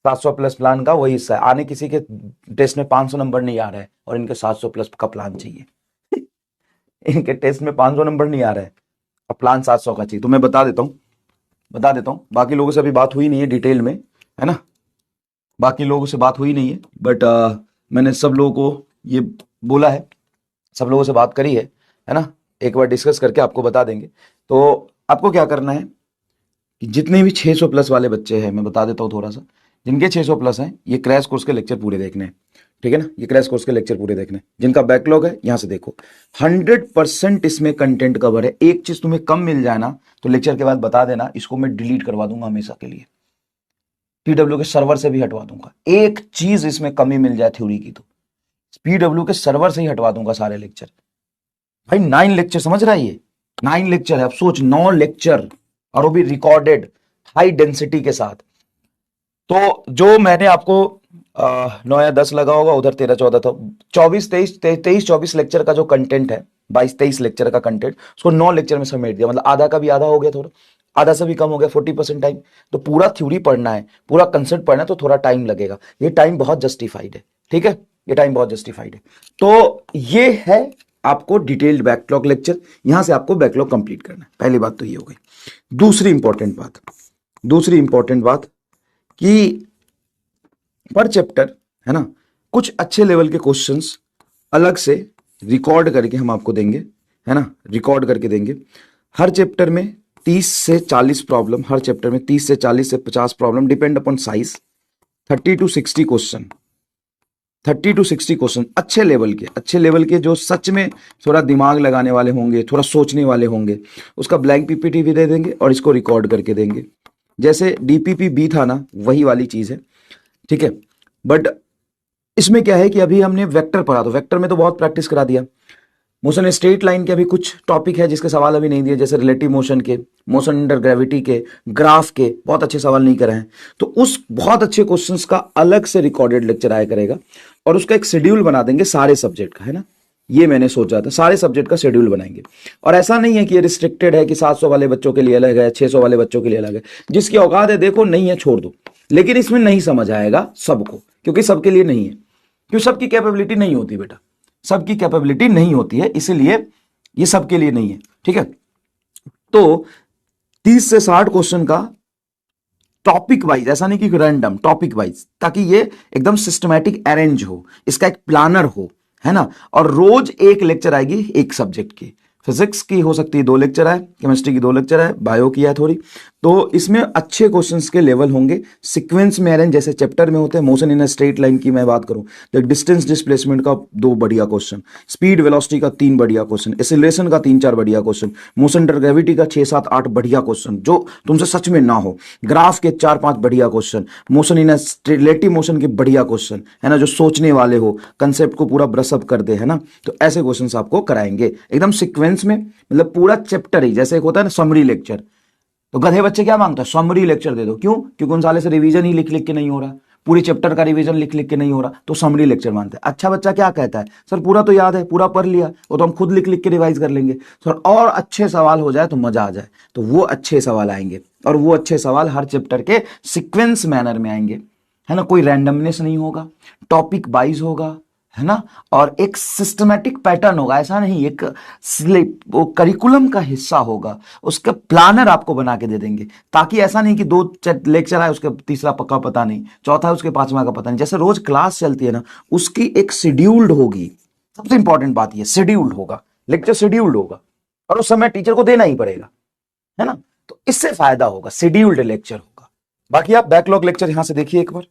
700 plus plan का वही हिस्सा है। आने किसी के टेस्ट में 500 नंबर नहीं आ रहा है और इनके 700 प्लस का प्लान चाहिए। इनके टेस्ट में 500 नंबर नहीं आ रहा है और प्लान 700 का चाहिए। तो मैं बता देता हूँ, बाकी लोगों से अभी बात हुई नहीं है डिटेल में, है ना, बाकी लोगों से बात हुई नहीं है, बट मैंने सब लोगों को ये बोला है, सब लोगों से बात करी है ना, एक बार डिस्कस करके आपको बता देंगे। तो आपको क्या करना है कि जितने भी 600 प्लस वाले बच्चे हैं, मैं बता देता हूँ थोड़ा सा, जिनके 600 प्लस हैं, ये क्रैश कोर्स के लेक्चर पूरे देखने हैं, ठीक है ना, ये क्रैश कोर्स के लेक्चर पूरे देखने हैं। जिनका बैकलॉग है यहां से देखो, 100% इसमें कंटेंट कवर है। एक चीज तुम्हें कम मिल जाए ना तो लेक्चर के बाद बता देना, इसको मैं डिलीट करवा दूंगा हमेशा के लिए, पीडब्ल्यू के सर्वर से भी हटवा दूंगा। एक चीज इसमें कमी मिल जाए थ्योरी की तो पीडब्ल्यू के सर्वर से ही हटवा दूंगा सारे लेक्चर। भाई 9 लेक्चर, समझ रहा है, ये 9 लेक्चर है। अब सोच, 9 लेक्चर और वो भी रिकॉर्डेड हाई डेंसिटी के साथ। तो जो मैंने आपको 9 या 10 लगा होगा, उधर 13-14 था, 23-24 लेक्चर का जो कंटेंट है, 22-23 लेक्चर का कंटेंट, उसको 9 लेक्चर में समेट दिया। मतलब आधा का भी आधा हो गया, थोड़ा आधा से भी कम हो गया, 40% टाइम। तो पूरा थ्योरी पढ़ना है, पूरा कंसेप्ट पढ़ना है, तो थोड़ा टाइम लगेगा। ये टाइम बहुत जस्टिफाइड है, ठीक है, ये टाइम बहुत जस्टिफाइड है। तो ये है आपको डिटेल्ड बैकलॉग लेक्चर, यहां से आपको बैकलॉग कंप्लीट करना है। पहली बात तो ये हो गई। दूसरी इंपॉर्टेंट बात कि पर चैप्टर, है ना, कुछ अच्छे लेवल के क्वेश्चंस अलग से रिकॉर्ड करके हम आपको देंगे, है ना, रिकॉर्ड करके देंगे। हर चैप्टर में 30 से 40 प्रॉब्लम, हर चैप्टर में 30 से 40 से 50 problem, depend upon size. 30 to 60 question, 30 to 60 question अच्छे लेवल के जो सच में थोड़ा दिमाग लगाने वाले होंगे, थोड़ा सोचने वाले होंगे, उसका ब्लैंक पीपीटी भी दे देंगे और इसको रिकॉर्ड करके देंगे। जैसे डीपीपी बी था ना, वही वाली चीज है, ठीक है। बट इसमें क्या है कि अभी हमने वेक्टर पढ़ा, तो वेक्टर में तो बहुत प्रैक्टिस करा दिया। मोशन स्ट्रेट लाइन के अभी कुछ टॉपिक है जिसके सवाल अभी नहीं दिए, जैसे रिलेटिव मोशन के, मोशन अंडर ग्रेविटी के, ग्राफ के बहुत अच्छे सवाल नहीं करे हैं। तो उस बहुत अच्छे क्वेश्चंस का अलग से रिकॉर्डेड लेक्चर आया करेगा और उसका एक शेड्यूल बना देंगे सारे सब्जेक्ट का, है ना। ये मैंने सोचा था, सारे सब्जेक्ट का शेड्यूल बनाएंगे। और ऐसा नहीं है कि ये रिस्ट्रिक्टेड है कि 700 वाले बच्चों के लिए अलग है, 600 वाले बच्चों के लिए अलग है। जिसकी औकात है देखो, नहीं है छोड़ दो। लेकिन इसमें नहीं समझ आएगा सबको, क्योंकि सबके लिए नहीं है, क्योंकि सबकी कैपेबिलिटी नहीं होती बेटा, सबकी कैपेबिलिटी नहीं होती है, इसीलिए ये सबके लिए नहीं है, ठीक है। तो 30 से 60 क्वेश्चन का टॉपिक वाइज, ऐसा नहीं कि रैंडम, टॉपिक वाइज, ताकि ये एकदम सिस्टमैटिक अरेंज हो, इसका एक प्लानर हो, है ना। और रोज एक लेक्चर आएगी एक सब्जेक्ट की। फिजिक्स की हो सकती है 2 लेक्चर आए, केमिस्ट्री की 2 लेक्चर आए, बायो की है थोड़ी। तो इसमें अच्छे क्वेश्चंस के लेवल होंगे, सीक्वेंस में अरेंज जैसे चैप्टर में होते हैं। Motion in a straight line की मैं बात करूं तो डिस्टेंस डिस्प्लेसमेंट का 2 बढ़िया क्वेश्चन, स्पीड वेलोसिटी का 3 बढ़िया क्वेश्चन, एक्सीलरेशन का 3-4 बढ़िया क्वेश्चन, मोशन अंडर ग्रेविटी का 6-7-8 बढ़िया क्वेश्चन जो तुमसे सच में ना हो, ग्राफ के 4-5 बढ़िया question, motion in a relative motion के बढ़िया क्वेश्चन, है ना, जो सोचने वाले हो, कंसेप्ट को पूरा ब्रशअप कर दे, है ना। तो ऐसे क्वेश्चंस आपको कराएंगे एकदम सीक्वेंस में, मतलब पूरा चैप्टर ही। जैसे एक होता है ना समरी लेक्चर, तो गधे बच्चे क्या मांगता है, समरी लेक्चर दे दो। क्यों? क्योंकि उन साले से रिवीजन ही लिख लिख के नहीं हो रहा, पूरे चैप्टर का रिवीजन लिख लिख के नहीं हो रहा, तो समरी लेक्चर मांगते हैं। अच्छा बच्चा क्या कहता है, सर पूरा तो याद है, पूरा पढ़ लिया, वो तो हम खुद लिख लिख के रिवाइज कर लेंगे सर, और अच्छे सवाल हो जाए तो मजा आ जाए। तो वो अच्छे सवाल आएंगे, और वो अच्छे सवाल हर चैप्टर के सीक्वेंस मैनर में आएंगे, है ना। कोई रैंडमनेस नहीं होगा, टॉपिक वाइज होगा, है ना, और एक सिस्टमैटिक पैटर्न होगा। ऐसा नहीं, एक वो करिकुलम का हिस्सा होगा, उसका प्लानर आपको बना के दे देंगे, ताकि ऐसा नहीं कि 2 लेक्चर आए उसके तीसरा पक्का पता नहीं, चौथा है उसके 5वां का पता नहीं। जैसे रोज क्लास चलती है ना, उसकी एक शेड्यूल्ड होगी। सबसे इंपॉर्टेंट बात ये, शेड्यूल्ड होगा, लेक्चर शेड्यूल्ड होगा, और उस समय टीचर को देना ही पड़ेगा, है ना। तो इससे फायदा होगा, शेड्यूल्ड लेक्चर होगा। बाकी आप बैकलॉग लेक्चर यहां से देखिए एक बार,